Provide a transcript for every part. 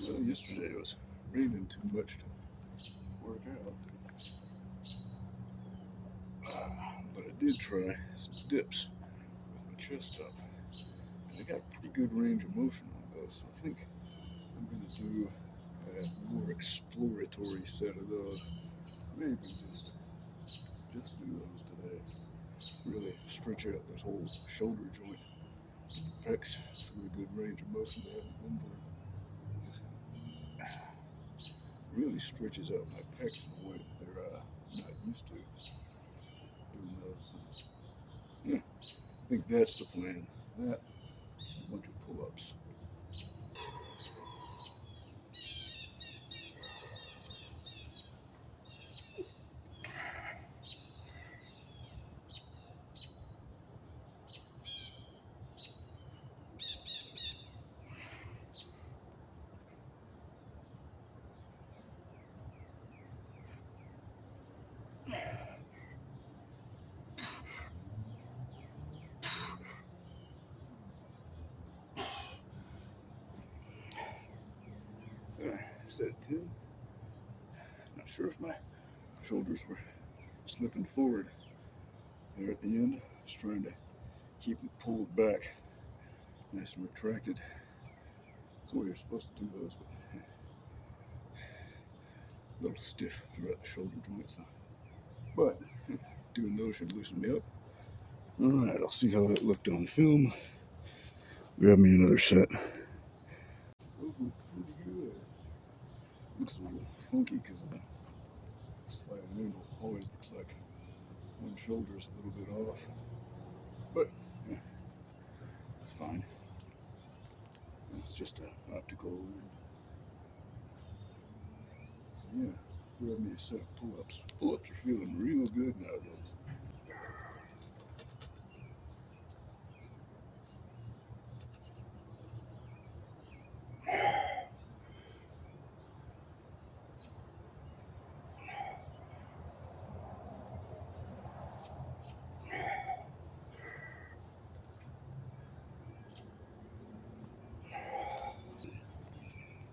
Well, yesterday it was raining too much to work out, but I did try some dips with my chest up. And I got pretty good range of motion on those, so I think I'm going to do a more exploratory set of those. Maybe just do those today. Really stretch out this whole shoulder joint. Pecs through a good range of motion they haven't been through. It really stretches out my pecs in a way that they're not used to doing those. Yeah, I think that's the plan. That, a bunch of pull-ups. Set of 10. Not sure if my shoulders were slipping forward there at the end. Just trying to keep them pulled back, nice and retracted. That's the way you're supposed to do those, but a little stiff throughout the shoulder joints. But doing those should loosen me up. All right, I'll see how that looked on film. Grab me another set. Those look pretty good. Looks a little funky because of the slight angle. Always looks like one shoulder is a little bit off, but yeah, it's fine. It's just an optical illusion. So yeah, grab me a set of pull-ups. Pull-ups are feeling real good nowadays.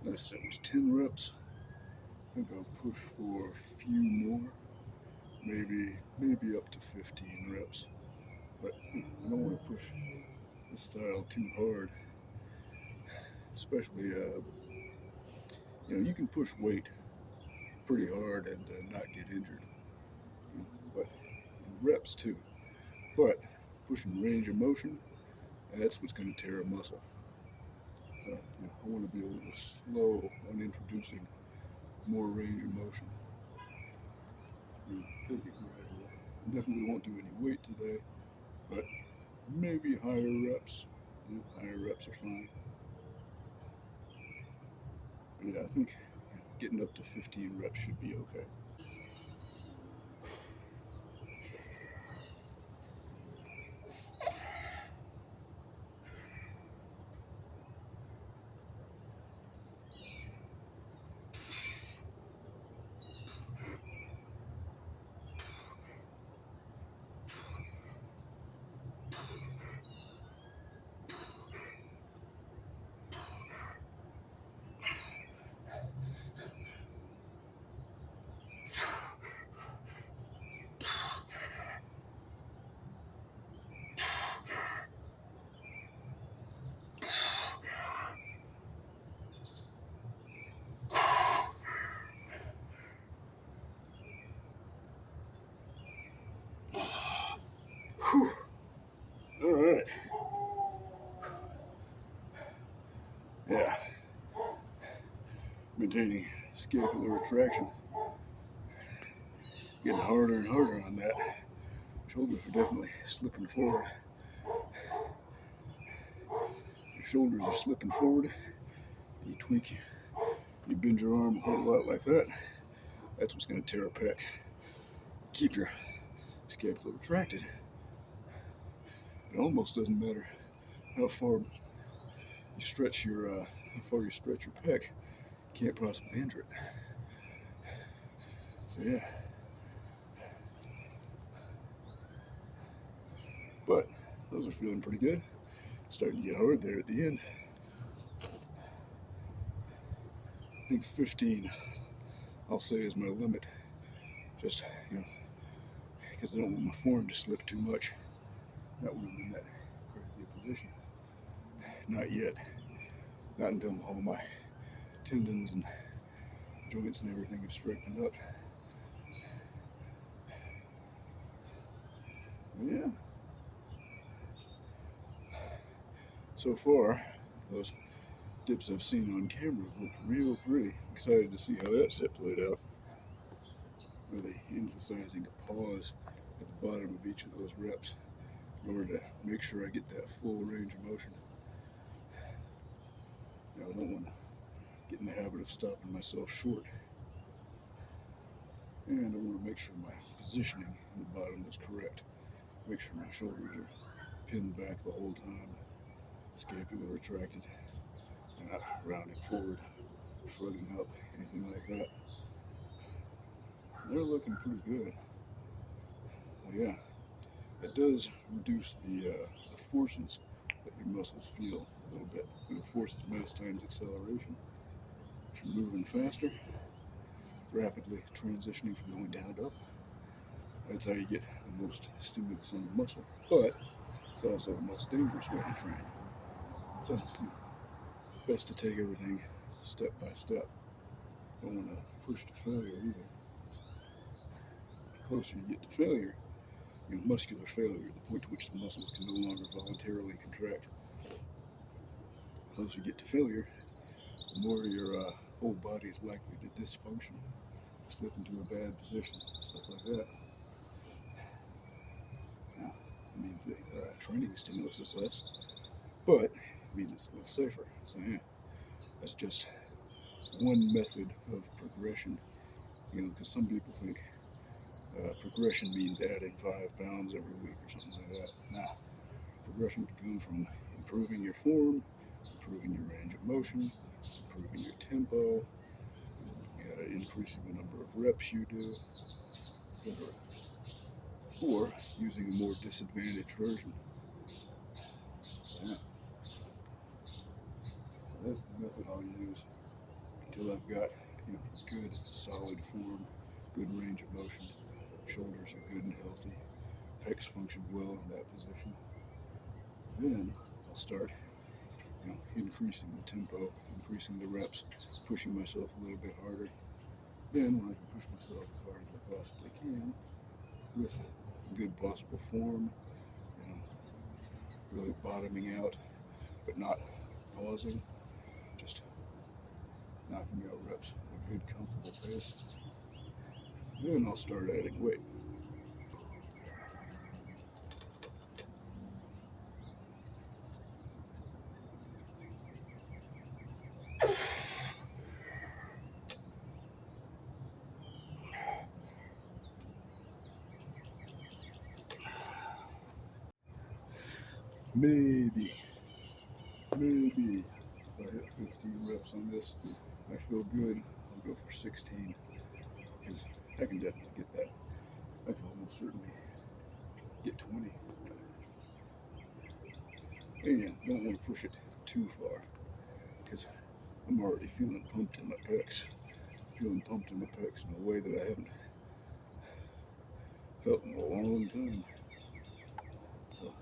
Last set was 10 reps. I think I'll push for a few more, maybe up to 15 reps. But I don't want to push this style too hard, especially you can push weight pretty hard and not get injured, but reps too. But pushing range of motion, that's what's going to tear a muscle. So I want to be a little slow on introducing more range of motion. Take it gradually. Definitely won't do any weight today, but maybe higher reps. Higher reps are fine. But yeah, I think getting up to 15 reps should be okay. Whew. All right. Yeah. Maintaining scapular retraction. Getting harder and harder on that. Shoulders are definitely slipping forward. Your shoulders are slipping forward. You tweak, you bend your arm a whole lot like that. That's what's going to tear a pec. Keep your scapula retracted. It almost doesn't matter how far you stretch your pec. You can't possibly injure it. So yeah. But those are feeling pretty good. Starting to get hard there at the end. I think 15 I'll say is my limit. Just, because I don't want my form to slip too much. Not when I'm in that crazy position. Not yet. Not until all my tendons and joints and everything have straightened up. Yeah. So far, those dips I've seen on camera have looked real pretty. Excited to see how that set played out. Really emphasizing a pause at the bottom of each of those reps in order to make sure I get that full range of motion. Now, I don't want to get in the habit of stopping myself short. And I want to make sure my positioning in the bottom is correct. Make sure my shoulders are pinned back the whole time, scapula retracted, and not rounding forward, shrugging up, anything like that. They're looking pretty good. So yeah, it does reduce the forces that your muscles feel a little bit. The force is mass times acceleration. If you're moving faster, rapidly transitioning from going down to up, that's how you get the most stimulus on the muscle. But it's also the most dangerous way to train. So, best to take everything step by step. Don't want to push to failure either. The closer you get to failure, muscular failure, the point to which the muscles can no longer voluntarily contract. The closer you get to failure, the more your whole body is likely to dysfunction, slip into a bad position, stuff like that. Now, it means that training stimulus is less, but it means it's a little safer. So yeah, that's just one method of progression. Because some people think progression means adding 5 pounds every week or something like that. Nah, progression can come from improving your form, improving your range of motion, improving your tempo, increasing the number of reps you do, etc. Or using a more disadvantaged version. Yeah. So that's the method I'll use until I've got good solid form, good range of motion, shoulders are good and healthy, pecs function well in that position. Then I'll start increasing the tempo, increasing the reps, pushing myself a little bit harder. Then when I can push myself as hard as I possibly can with good possible form, really bottoming out, but not pausing, just knocking out reps at a good comfortable pace. Then I'll start adding weight. Maybe if I hit 15 reps on this, I feel good, I'll go for 16, because I can definitely get that. I can almost certainly get 20. And don't want to push it too far, because I'm already feeling pumped in my pecs. Feeling pumped in my pecs in a way that I haven't felt in a long time. So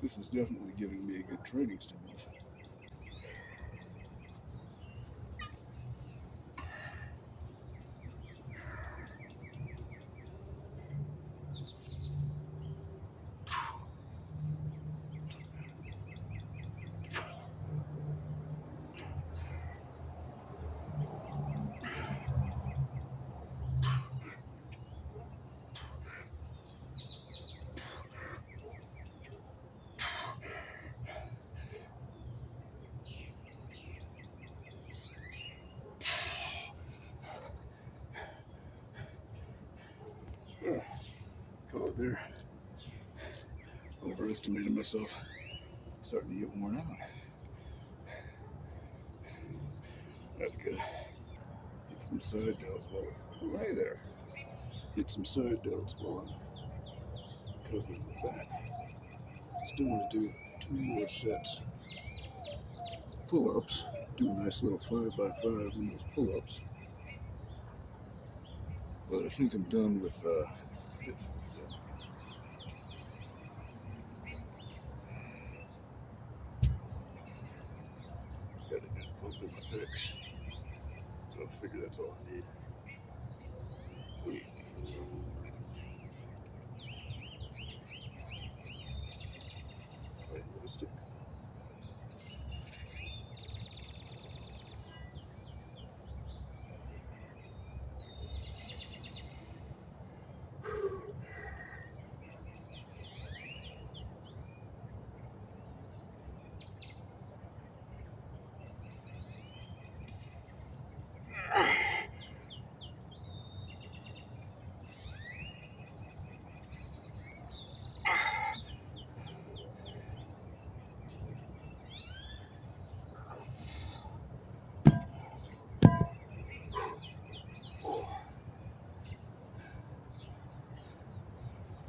this is definitely giving me a good training stimulus. Call it there. Overestimated myself. Starting to get worn out. That's good. Hit some side delts while oh, hey there. Hit some side delts while I'm covering the back. Still want to do 2 more sets. Pull-ups, do a nice little 5x5 in those pull-ups. But I think I'm done with got a good pump in my pecs. So I figure that's all I need. What do you think? Playing with a stick.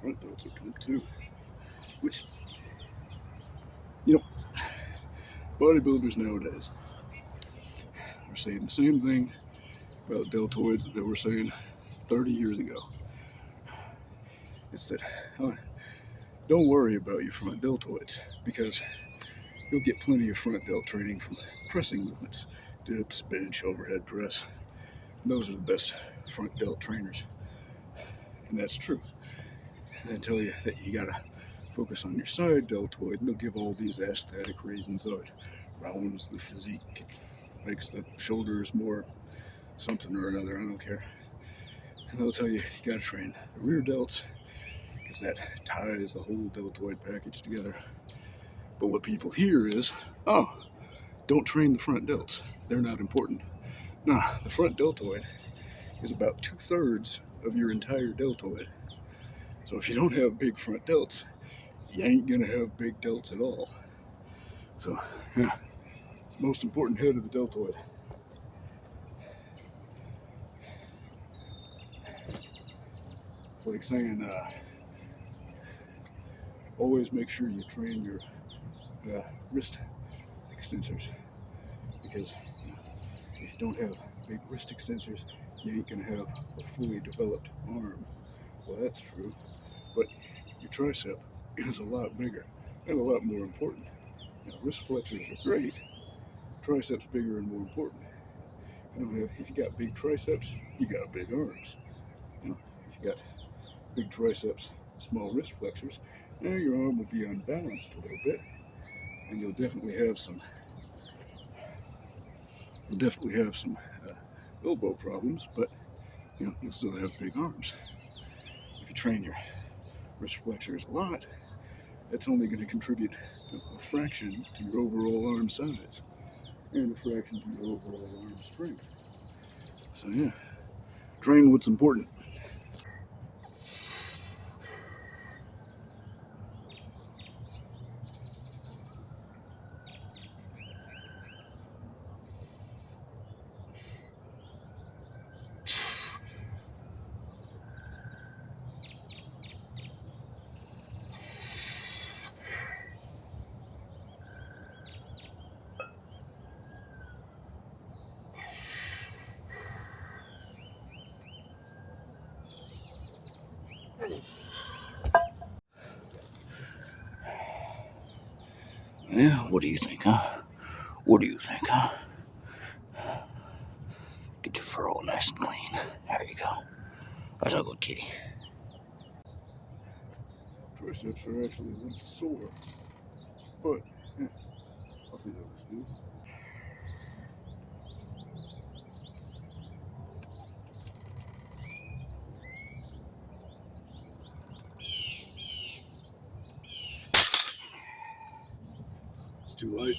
Front delts are pumped too. Which, you know, bodybuilders nowadays are saying the same thing about deltoids that they were saying 30 years ago. It's that, don't worry about your front deltoids because you'll get plenty of front delt training from pressing movements, dips, bench, overhead press. And those are the best front delt trainers. And that's true. They tell you that you gotta focus on your side deltoid, and they'll give all these aesthetic reasons. Oh, it rounds the physique, it makes the shoulders more something or another, I don't care. And they'll tell you you gotta train the rear delts because that ties the whole deltoid package together. But what people hear is, oh, don't train the front delts. They're not important. Nah, the front deltoid is about 2/3 of your entire deltoid. So if you don't have big front delts, you ain't gonna have big delts at all. So, yeah, it's the most important head of the deltoid. It's like saying, always make sure you train your wrist extensors because if you don't have big wrist extensors, you ain't gonna have a fully developed arm. Well, that's true, but your tricep is a lot bigger and a lot more important. Wrist flexors are great. Triceps bigger and more important. If you got big triceps, you got big arms. If you got big triceps, small wrist flexors, now your arm will be unbalanced a little bit, and you'll definitely have some elbow problems, but you'll still have big arms. If you train your wrist flexors a lot, that's only going to contribute a fraction to your overall arm size and a fraction to your overall arm strength. So yeah, train what's important. Yeah, what do you think, huh? What do you think, huh? Get your fur all nice and clean. There you go. That's a good kitty. Triceps are actually a little sore, but yeah, I'll see how this feels. It's too light.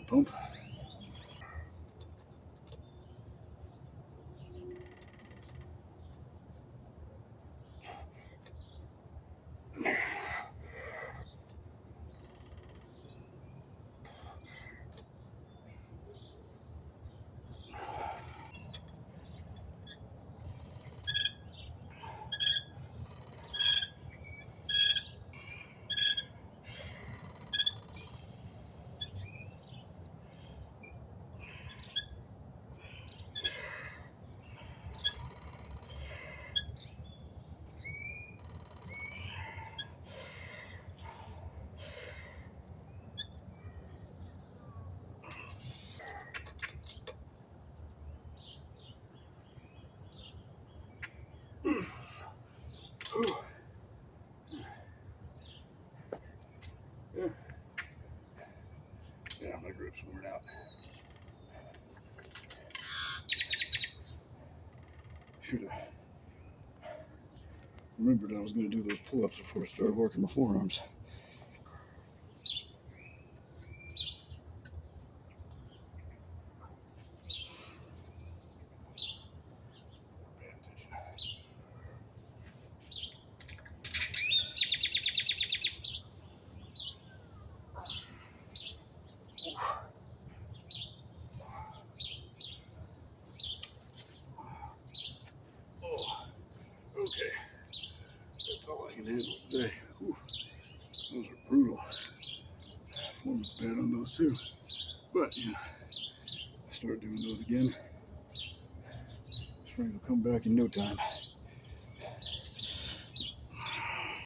pump. Yeah, my grip's worn out. Should have remembered I was going to do those pull-ups before I started working my forearms. Pay attention. Oh, okay. That's all I can handle today. Whew. Those are brutal. Form was bad on those too. But, you know, start doing those again. Strength will come back in no time.